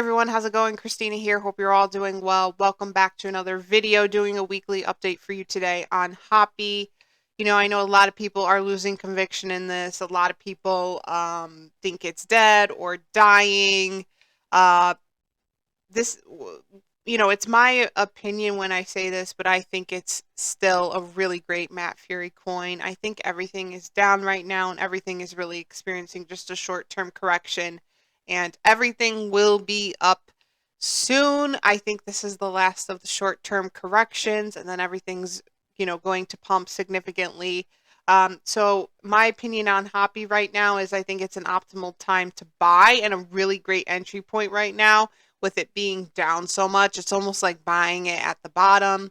everyone, how's it going? Christina here. Hope you're all doing well. Welcome back to another video, doing a weekly update for you today on Hoppy. I know a lot of people are losing conviction in this. A lot of people think it's dead or dying. Uh, this, it's my opinion when I say this, but I think it's still a really great Matt Fury coin. I think everything is down right now and everything is really experiencing just a short-term correction, and everything will be up soon. I think this is the last of the short-term corrections, and then everything's, going to pump significantly. So my opinion on Hoppy right now is I think it's an optimal time to buy and a really great entry point right now with it being down so much. It's almost like buying it at the bottom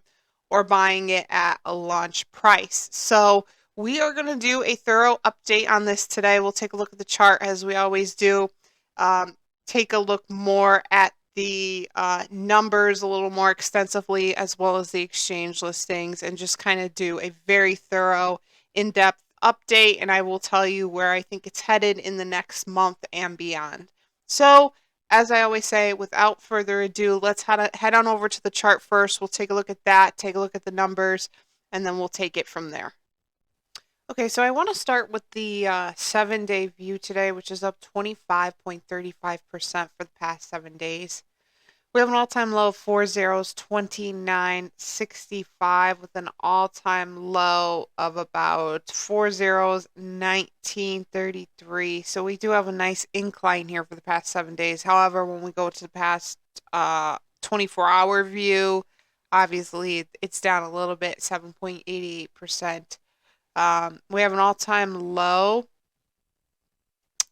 or buying it at a launch price. So we are going to do a thorough update on this today. We'll take a look at the chart as we always do. Take a look more at the numbers a little more extensively, as well as the exchange listings, and just kind of do a very thorough, in-depth update. And I will tell you where I think it's headed in the next month and beyond. So as I always say, without further ado, let's head on over to the chart first. We'll take a look at that, take a look at the numbers, and then we'll take it from there. Okay, so I want to start with the 7-day view today, which is up 25.35% for the past 7 days. We have an all-time low of 4 zeros, 29.65, with an all-time low of about 4 zeros, 19.33. So we do have a nice incline here for the past 7 days. However, when we go to the past 24-hour view, obviously it's down a little bit, 7.88%. We have an all-time low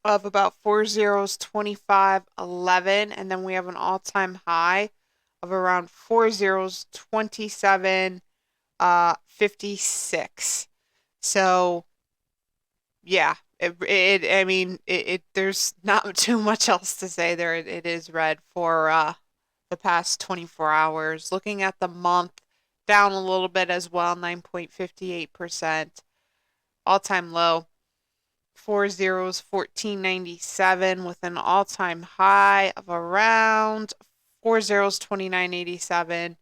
of about 4 zeros, 25.11, and then we have an all-time high of around 4 zeros, 27.56. So yeah, there's not too much else to say there. It is red for the past 24 hours. Looking at the month, down a little bit as well, 9.58%. All-time low, 4 zeros, 14.97, with an all-time high of around 4 zeros, 29.87.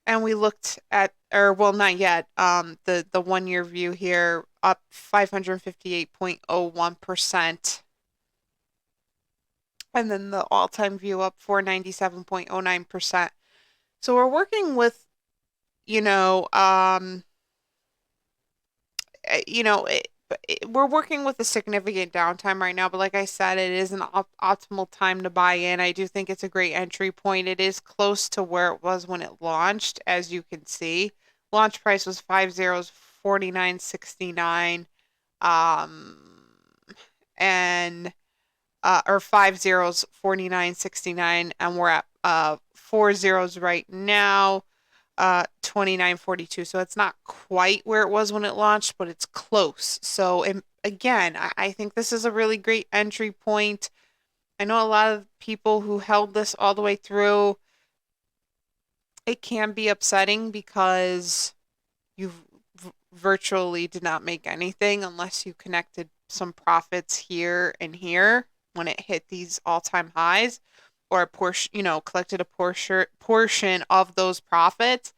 And we looked at, or well, not yet, the 1-year view here, up 558.01%. And then the all-time view up 497.09%. So we're working with, we're working with a significant downtime right now, but like I said, it is an optimal time to buy in. I do think it's a great entry point. It is close to where it was when it launched, as you can see. Launch price was 5 zeros, 49.69, and or 5 zeros, 49.69, and we're at 4 zeros right now, 29.42. So it's not quite where it was when it launched, but it's close. So again, I think this is a really great entry point. I know a lot of people who held this all the way through. It can be upsetting because you virtually did not make anything unless you connected some profits here and here when it hit these all-time highs, or a portion, collected a portion of those profits.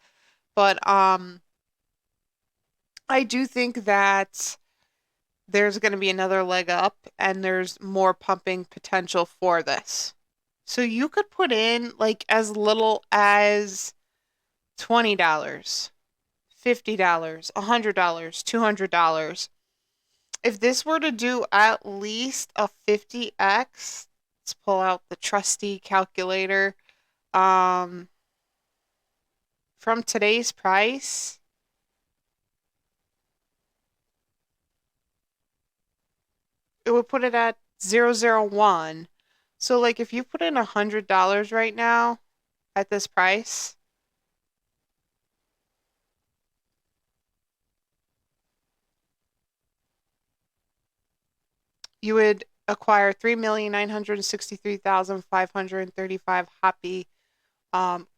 But I do think that there's going to be another leg up and there's more pumping potential for this. So you could put in like as little as $20, $50, $100, $200. If this were to do at least a 50x, let's pull out the trusty calculator. From today's price, it would put it at 001. So like if you put in $100 right now at this price, you would acquire 3,963,535 Hoppy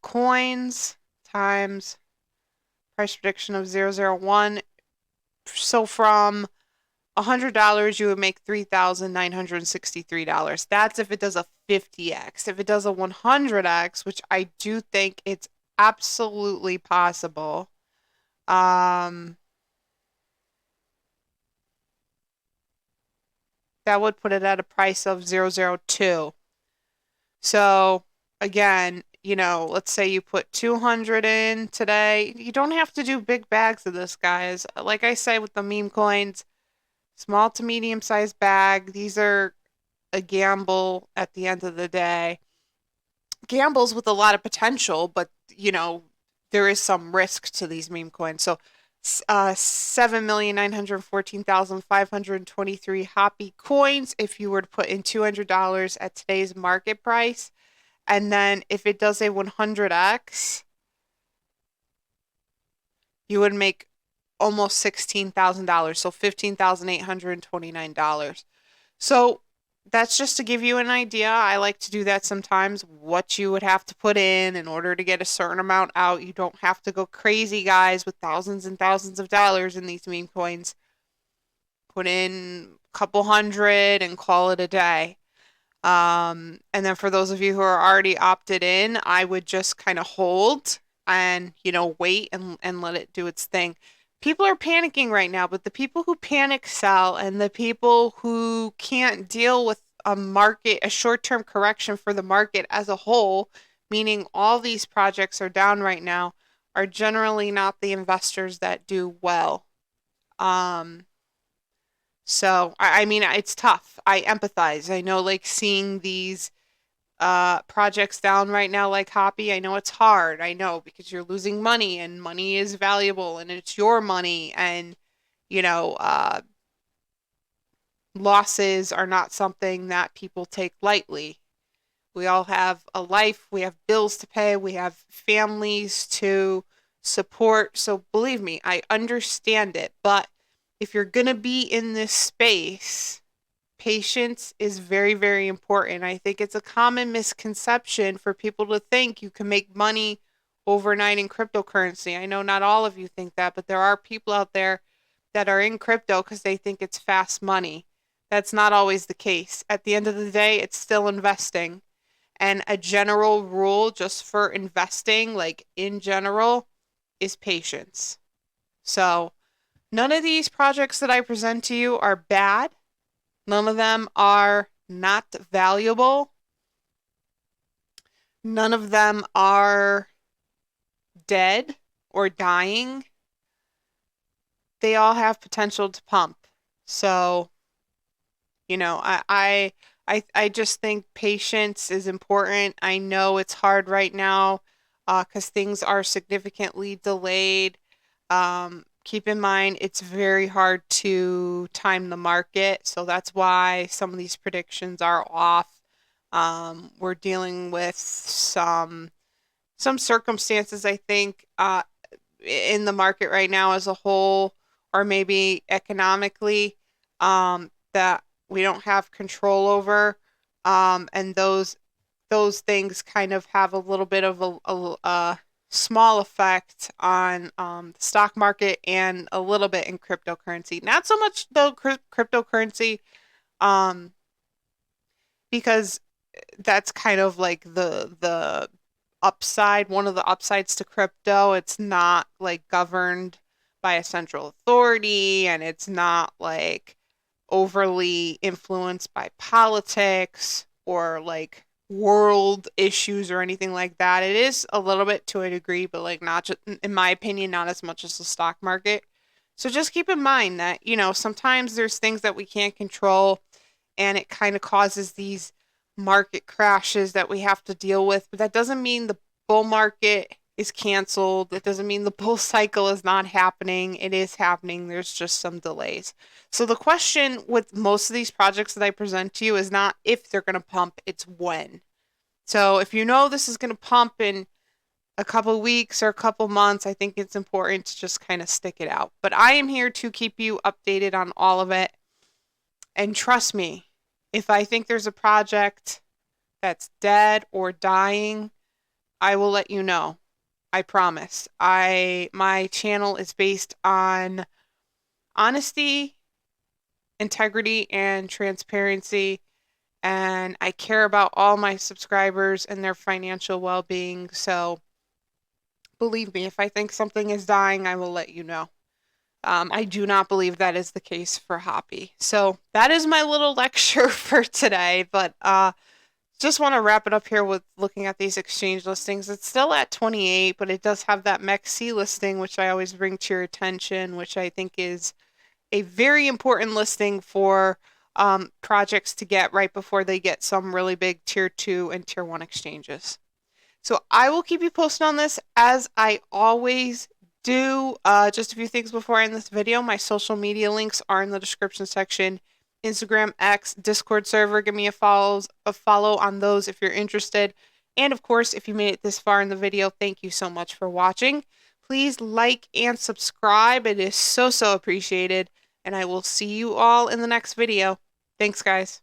coins times price prediction of 001. So from $100, you would make $3,963. That's if it does a 50x. If it does a 100x, which I do think it's absolutely possible, um, that would put it at a price of 002. So again, let's say you put 200 in today. You don't have to do big bags of this, guys. Like I say with the meme coins, small to medium sized bag. These are a gamble at the end of the day. Gambles with a lot of potential, but there is some risk to these meme coins. So 7,914,523 Hoppy coins if you were to put in $200 at today's market price. And then if it does a 100x, you would make almost $16,000, so $15,829. So that's just to give you an idea. I like to do that sometimes, what you would have to put in order to get a certain amount out. You don't have to go crazy, guys, with thousands and thousands of dollars in these meme coins. Put in a couple hundred and call it a day. And then for those of you who are already opted in, I would just kind of hold and, wait and let it do its thing. People are panicking right now, but the people who panic sell and the people who can't deal with a short-term correction for the market as a whole, meaning all these projects are down right now, are generally not the investors that do well. Um, so I mean, it's tough. I empathize. I know like seeing these projects down right now like Hoppy, I know it's hard. I know because you're losing money and money is valuable and it's your money and you know, uh losses are not something that people take lightly. We all have a life, we have bills to pay, we have families to support. So believe me, I understand it. But if you're going to be in this space, patience is very, very important. I think it's a common misconception for people to think you can make money overnight in cryptocurrency. I know not all of you think that, but there are people out there that are in crypto because they think it's fast money. That's not always the case. At the end of the day, it's still investing. And a general rule just for investing, like in general, is patience. So, none of these projects that I present to you are bad. None of them are not valuable. None of them are dead or dying. They all have potential to pump. So, I just think patience is important. I know it's hard right now because things are significantly delayed. Keep in mind, it's very hard to time the market, so that's why some of these predictions are off. We're dealing with some circumstances, I think, in the market right now as a whole, or maybe economically, that we don't have control over. And those things kind of have a little bit of a small effect on the stock market and a little bit in cryptocurrency. Not so much though cryptocurrency, um, because that's kind of like the upside, one of the upsides to crypto. It's not like governed by a central authority and it's not like overly influenced by politics or like world issues or anything like that. It is a little bit to a degree, but like not just, in my opinion, not as much as the stock market. So just keep in mind that, sometimes there's things that we can't control and it kind of causes these market crashes that we have to deal with. But that doesn't mean the bull market is canceled. That doesn't mean the bull cycle is not happening. It is happening. There's just some delays. So the question with most of these projects that I present to you is not if they're going to pump, it's when. So if you know this is going to pump in a couple weeks or a couple months, I think it's important to just kind of stick it out. But I am here to keep you updated on all of it. And trust me, if I think there's a project that's dead or dying, I will let you know. I promise. My channel is based on honesty integrity and transparency, and I care about all my subscribers and their financial well-being. So believe me, if I think something is dying, I will let you know. I do not believe that is the case for Hoppy. So that is my little lecture for today, but just want to wrap it up here with looking at these exchange listings. It's still at 28, but it does have that MEC listing, which I always bring to your attention, which I think is a very important listing for projects to get right before they get some really big tier 2 and tier 1 exchanges. So I will keep you posted on this as I always do. Just a few things before I end this video. My social media links are in the description section. Instagram, X, Discord server. Give me a follow on those if you're interested. And of course, if you made it this far in the video, thank you so much for watching. Please like and subscribe. It is so appreciated. And I will see you all in the next video. Thanks, guys.